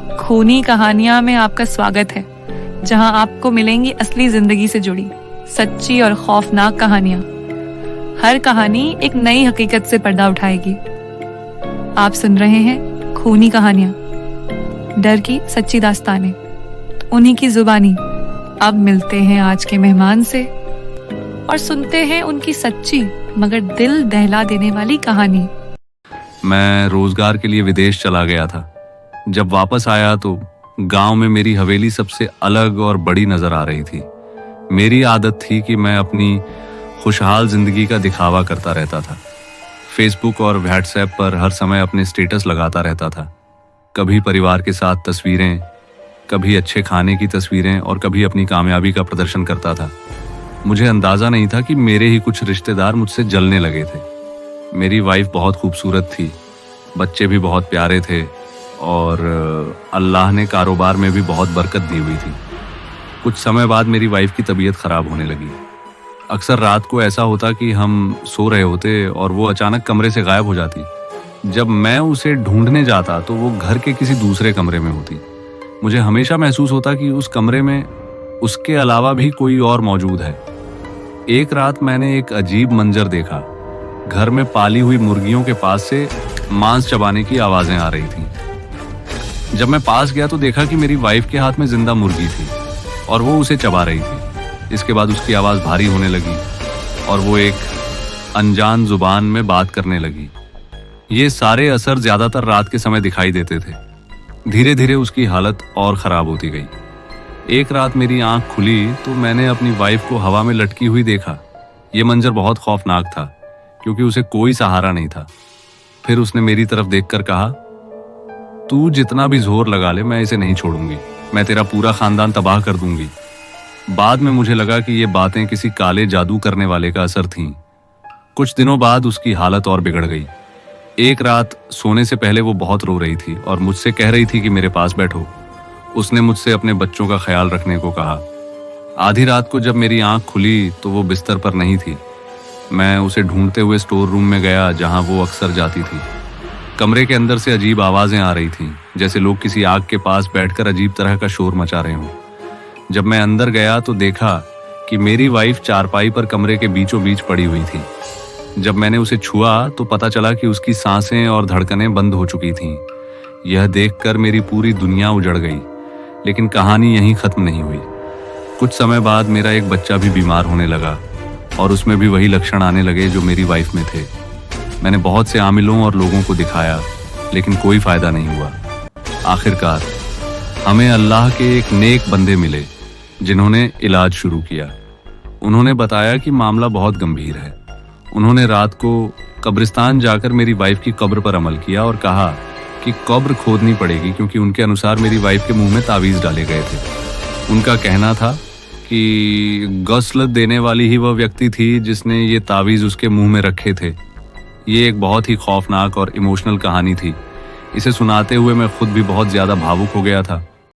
खूनी कहानियां में आपका स्वागत है, जहां आपको मिलेंगी असली जिंदगी से जुड़ी सच्ची और खौफनाक कहानियां। हर कहानी एक नई हकीकत से पर्दा उठाएगी। आप सुन रहे हैं खूनी कहानियां, डर की सच्ची दास्तानें, उन्हीं की जुबानी। अब मिलते हैं आज के मेहमान से और सुनते हैं उनकी सच्ची मगर दिल दहला देने वाली कहानी। मैं रोजगार के लिए विदेश चला गया था। जब वापस आया तो गांव में मेरी हवेली सबसे अलग और बड़ी नजर आ रही थी। मेरी आदत थी कि मैं अपनी खुशहाल जिंदगी का दिखावा करता रहता था। फेसबुक और व्हाट्सएप पर हर समय अपने स्टेटस लगाता रहता था। कभी परिवार के साथ तस्वीरें, कभी अच्छे खाने की तस्वीरें और कभी अपनी कामयाबी का प्रदर्शन करता था। मुझे अंदाजा नहीं था कि मेरे ही कुछ रिश्तेदार मुझसे जलने लगे थे। मेरी वाइफ बहुत खूबसूरत थी, बच्चे भी बहुत प्यारे थे और अल्लाह ने कारोबार में भी बहुत बरकत दी हुई थी। कुछ समय बाद मेरी वाइफ की तबीयत खराब होने लगी। अक्सर रात को ऐसा होता कि हम सो रहे होते और वो अचानक कमरे से गायब हो जाती। जब मैं उसे ढूंढने जाता तो वो घर के किसी दूसरे कमरे में होती। मुझे हमेशा महसूस होता कि उस कमरे में उसके अलावा भी कोई और मौजूद है। एक रात मैंने एक अजीब मंजर देखा। घर में पाली हुई मुर्गियों के पास से मांस चबाने की आवाजें आ रही थीं। जब मैं पास गया तो देखा कि मेरी वाइफ के हाथ में जिंदा मुर्गी थी और वो उसे चबा रही थी। इसके बाद उसकी आवाज भारी होने लगी और वो एक अनजान जुबान में बात करने लगी। ये सारे असर ज्यादातर रात के समय दिखाई देते थे। धीरे धीरे उसकी हालत और खराब होती गई। एक रात मेरी आंख खुली तो मैंने अपनी वाइफ को हवा में लटकी हुई देखा। ये मंजर बहुत खौफनाक था क्योंकि उसे कोई सहारा नहीं था। फिर उसने मेरी तरफ देखकर कहा, तू जितना भी जोर लगा ले, मैं इसे नहीं छोड़ूंगी। मैं तेरा पूरा खानदान तबाह कर दूंगी। बाद में मुझे लगा कि ये बातें किसी काले जादू करने वाले का असर थीं। कुछ दिनों बाद उसकी हालत और बिगड़ गई। एक रात सोने से पहले वो बहुत रो रही थी और मुझसे कह रही थी कि मेरे पास बैठो। उसने मुझसे अपने बच्चों का ख्याल रखने को कहा। आधी रात को जब मेरी आंख खुली तो वो बिस्तर पर नहीं थी। मैं उसे ढूंढते हुए स्टोर रूम में गया जहां वो अक्सर जाती थी। कमरे के अंदर से अजीब आवाजें आ रही थीं, जैसे लोग किसी आग के पास बैठकर अजीब तरह का शोर मचा रहे हों। जब मैं अंदर गया तो देखा कि मेरी वाइफ चारपाई पर कमरे के बीचों बीच पड़ी हुई थी। जब मैंने उसे छुआ तो पता चला कि उसकी सांसें और धड़कनें बंद हो चुकी थीं। यह देखकर मेरी पूरी दुनिया उजड़ गई। लेकिन कहानी यहीं खत्म नहीं हुई। कुछ समय बाद मेरा एक बच्चा भी बीमार होने लगा और उसमें भी वही लक्षण आने लगे जो मेरी वाइफ में थे। मैंने बहुत से आमिलों और लोगों को दिखाया, लेकिन कोई फायदा नहीं हुआ। आखिरकार हमें अल्लाह के एक नेक बंदे मिले जिन्होंने इलाज शुरू किया। उन्होंने बताया कि मामला बहुत गंभीर है। उन्होंने रात को कब्रिस्तान जाकर मेरी वाइफ की कब्र पर अमल किया और कहा कि कब्र खोदनी पड़ेगी क्योंकि उनके अनुसार मेरी वाइफ के मुंह में तावीज़ डाले गए थे। उनका कहना था कि गस्ल देने वाली ही वह व्यक्ति थी जिसने ये तावीज़ उसके मुंह में रखे थे। ये एक बहुत ही खौफनाक और इमोशनल कहानी थी। इसे सुनाते हुए मैं खुद भी बहुत ज़्यादा भावुक हो गया था।